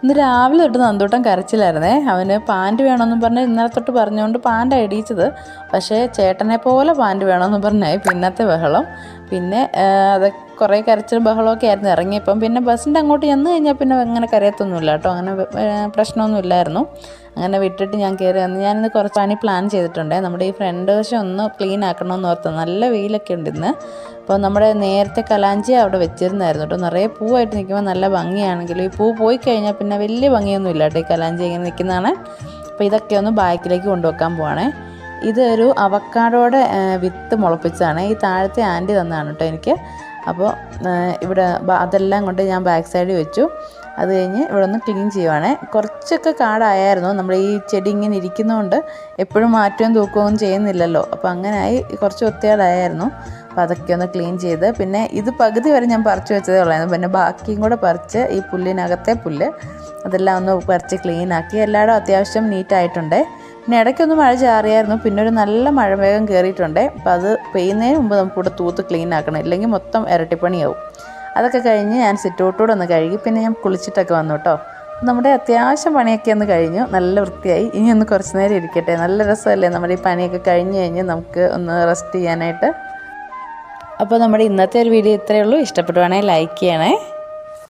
ഇന്ന് രാവിലെ തൊട്ട് നന്ദൂട്ടൻ കരച്ചിലായിരുന്നേ. അവന് പാൻറ്റ് വേണമെന്നും പറഞ്ഞ് ഇന്നലെ തൊട്ട് പറഞ്ഞുകൊണ്ട് പാൻറ്റാണ് ഇടിയിച്ചത്. പക്ഷേ ചേട്ടനെ പോലെ പാൻറ്റ് വേണമെന്ന് പറഞ്ഞായി പിന്നത്തെ ബഹളം. പിന്നെ അത് കുറേ കരച്ചിലും ബഹളമൊക്കെ ആയിരുന്നു ഇറങ്ങിയപ്പം. പിന്നെ ബസ്സിൻ്റെ അങ്ങോട്ട് ചെന്ന് കഴിഞ്ഞാൽ പിന്നെ അങ്ങനെ കരയത്തൊന്നുമില്ല കേട്ടോ, അങ്ങനെ പ്രശ്നമൊന്നും ഇല്ലായിരുന്നു. അങ്ങനെ വിട്ടിട്ട് ഞാൻ കയറി വന്ന്. ഞാനിന്ന് കുറച്ച് പണി പ്ലാൻ ചെയ്തിട്ടുണ്ട്. നമ്മുടെ ഈ ഫ്രണ്ട് വശം ഒന്ന് ക്ലീൻ ആക്കണമെന്ന് ഓർത്ത്. നല്ല വെയിലൊക്കെ ഉണ്ട് ഇന്ന്. അപ്പോൾ നമ്മുടെ നേരത്തെ കലാഞ്ചി അവിടെ വെച്ചിരുന്നായിരുന്നു കേട്ടോ. നിറയെ പൂവായിട്ട് നിൽക്കുമ്പോൾ നല്ല ഭംഗിയാണെങ്കിലും ഈ പൂ പോയി കഴിഞ്ഞാൽ പിന്നെ വലിയ ഭംഗിയൊന്നും ഇല്ല കേട്ടോ ഈ കലാഞ്ചി ഇങ്ങനെ നിൽക്കുന്നതാണ്. അപ്പോൾ ഇതൊക്കെ ഒന്ന് ബാക്കിലേക്ക് കൊണ്ടുവെക്കാൻ പോവാണേ. ഇതൊരു അവക്കാഡോയുടെ വിത്ത് മുളപ്പിച്ചതാണ്. ഈ താഴത്തെ ആൻറ്റി തന്നതാണ് കേട്ടോ എനിക്ക്. അപ്പോൾ ഇവിടെ അതെല്ലാം കൊണ്ട് ഞാൻ ബാക്ക് സൈഡിൽ വെച്ചു. അത് കഴിഞ്ഞ് ഇവിടെ ഒന്ന് ക്ലീൻ ചെയ്യുവാണേ. കുറച്ചൊക്കെ കാടായിരുന്നു. നമ്മൾ ഈ ചെടി ഇങ്ങനെ ഇരിക്കുന്നതുകൊണ്ട് എപ്പോഴും മാറ്റുകയും തൂക്കുകയും ചെയ്യുന്നില്ലല്ലോ. അപ്പോൾ അങ്ങനെയായി കുറച്ച് ഒത്തിയാടായിരുന്നു. അപ്പോൾ അതൊക്കെ ഒന്ന് ക്ലീൻ ചെയ്ത്, പിന്നെ ഇത് പകുതി വരെ ഞാൻ പറിച്ച് വെച്ചതേ ഉള്ളായിരുന്നു. പിന്നെ ബാക്കിയും കൂടെ പറിച്ച് ഈ പുല്ലിനകത്തെ പുല്ല് അതെല്ലാം ഒന്ന് പറിച്ച് ക്ലീനാക്കി. എല്ലായിടും അത്യാവശ്യം നീറ്റായിട്ടുണ്ട്. പിന്നെ ഇടയ്ക്കൊന്ന് മഴ ചാറിയായിരുന്നു. പിന്നെ ഒരു നല്ല മഴ വേഗം കയറിയിട്ടുണ്ട്. അപ്പോൾ അത് പെയ്യുന്നതിന് മുമ്പ് നമുക്കിവിടെ തൂത്ത് ക്ലീൻ ആക്കണം, ഇല്ലെങ്കിൽ മൊത്തം ഇരട്ടിപ്പണിയാവും. അതൊക്കെ കഴിഞ്ഞ് ഞാൻ സിറ്റൗട്ടൂടെ ഒന്ന് കഴുകി. പിന്നെ ഞാൻ കുളിച്ചിട്ടൊക്കെ വന്നു കേട്ടോ. നമ്മുടെ അത്യാവശ്യം പണിയൊക്കെ ഒന്ന് കഴിഞ്ഞു, നല്ല വൃത്തിയായി. ഇനി ഒന്ന് കുറച്ച് നേരം ഇരിക്കട്ടെ. നല്ല രസമല്ലേ നമ്മുടെ ഈ പണിയൊക്കെ കഴിഞ്ഞ് കഴിഞ്ഞ് നമുക്ക് ഒന്ന് റെസ്റ്റ് ചെയ്യാനായിട്ട്. അപ്പോൾ നമ്മുടെ ഇന്നത്തെ ഒരു വീഡിയോ ഇത്രയേ ഉള്ളൂ. ഇഷ്ടപ്പെടുവാണെങ്കിൽ ലൈക്ക് ചെയ്യണേ.